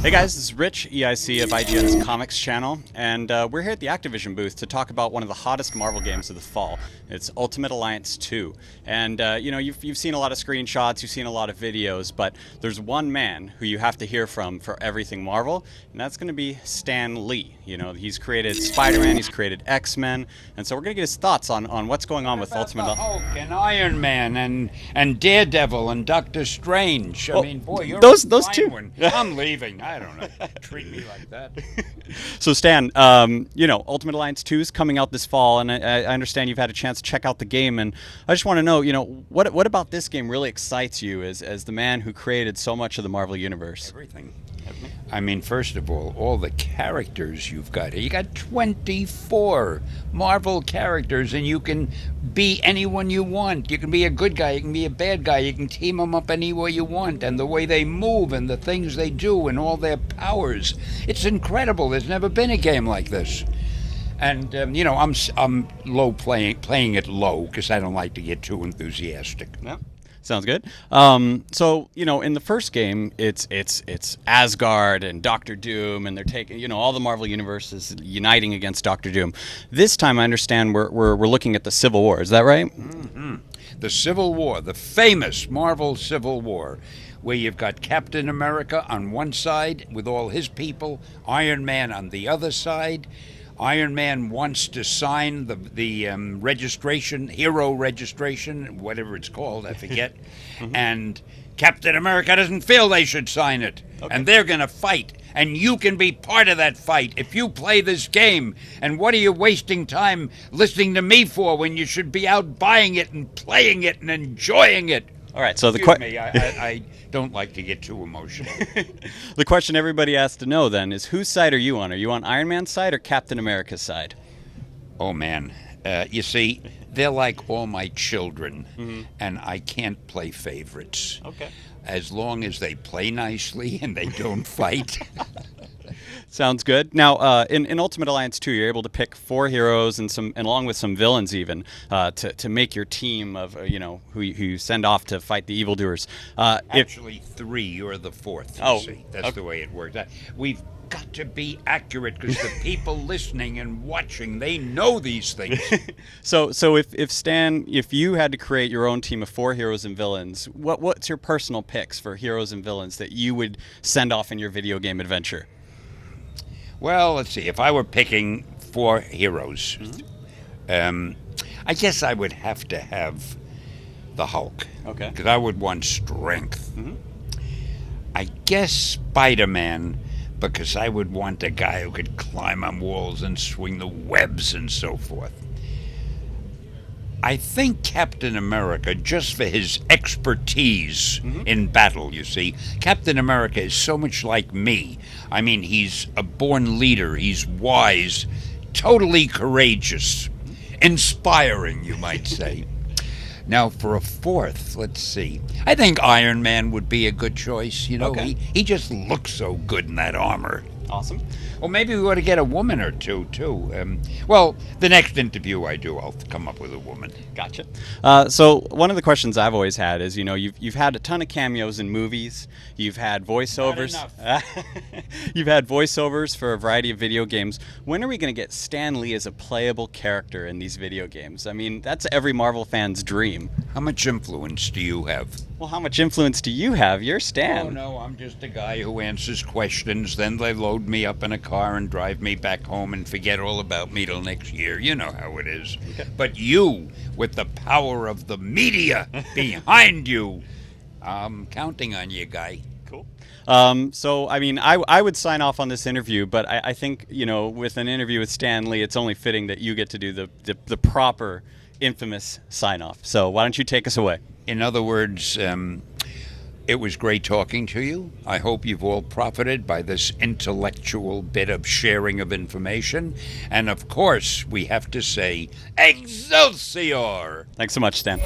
Hey guys, this is Rich, EIC of IGN's Comics channel, and we're here at the Activision booth to talk about one of the hottest Marvel games of the fall. It's Ultimate Alliance 2. And, you've seen a lot of screenshots, you've seen a lot of videos, but there's one man who you have to hear from for everything Marvel, and that's going to be Stan Lee. You know, he's created Spider-Man, he's created X-Men, and so we're going to get his thoughts on what's going on with Ultimate Alliance. Hulk and Iron Man and Daredevil and Doctor Strange. I mean, boy, you're those a fine two. one. I'm leaving. I don't know. Treat me like that. So Stan, Ultimate Alliance 2 is coming out this fall, and I understand you've had a chance to check out the game, and I just want to know, what about this game really excites you as the man who created so much of the Marvel Universe? Everything. I mean, first of all the characters you've got here. You got 24 Marvel characters, and you can be anyone you want. You can be a good guy, you can be a bad guy, you can team them up any way you want, and the way they move and the things they do and all their powers. It's incredible. There's never been a game like this. And, I'm low playing it low because I don't like to get too enthusiastic. Yeah. Sounds good. In the first game, it's Asgard and Doctor Doom, and they're taking, all the Marvel universes uniting against Doctor Doom. This time, I understand we're looking at the Civil War. Is that right? Mm-hmm. The Civil War, the famous Marvel Civil War, where you've got Captain America on one side with all his people, Iron Man on the other side. Iron Man wants to sign the registration, hero registration, whatever it's called, I forget. Mm-hmm. And Captain America doesn't feel they should sign it. Okay. And they're going to fight. And you can be part of that fight if you play this game. And what are you wasting time listening to me for when you should be out buying it and playing it and enjoying it? All right, so I don't like to get too emotional. The question everybody has to know then is, whose side are you on? Are you on Iron Man's side or Captain America's side? Oh, man. You see, they're like all my children, mm-hmm. and I can't play favorites. Okay. As long as they play nicely and they don't fight. Sounds good. Now, in Ultimate Alliance 2, you're able to pick 4 heroes and along with some villains even to make your team of who you send off to fight the evildoers. Actually, 3. You're the 4th. Oh, see. That's the way it works. We've got to be accurate because the people listening and watching, they know these things. So if Stan, if you had to create your own team of 4 heroes and villains, what's your personal picks for heroes and villains that you would send off in your video game adventure? Well, let's see. If I were picking 4 heroes, mm-hmm. I guess I would have to have the Hulk. Okay. Because I would want strength. Mm-hmm. I guess Spider-Man, because I would want a guy who could climb on walls and swing the webs and so forth. I think Captain America, just for his expertise mm-hmm. in battle, you see. Captain America is so much like me. I mean, he's a born leader. He's wise, totally courageous, inspiring, you might say. Now, for a 4th, let's see. I think Iron Man would be a good choice. Okay. He just looks so good in that armor. Awesome. Well, maybe we ought to get a woman or two, too. The next interview I do, I'll come up with a woman. Gotcha. So one of the questions I've always had is, you've had a ton of cameos in movies. You've had voiceovers. Not enough. You've had voiceovers for a variety of video games. When are we going to get Stan Lee as a playable character in these video games? I mean, that's every Marvel fan's dream. How much influence do you have? Well, how much influence do you have? You're Stan. Oh, no, I'm just a guy who answers questions. Then they load me up in a car and drive me back home and forget all about me till next year. You know how it is. Okay. But you, with the power of the media behind you, I'm counting on you, guy. Cool. I would sign off on this interview, but I think, with an interview with Stan Lee, it's only fitting that you get to do the proper, infamous sign-off. So why don't you take us away? In other words, it was great talking to you. I hope you've all profited by this intellectual bit of sharing of information. And of course, we have to say, Excelsior! Thanks so much, Stan.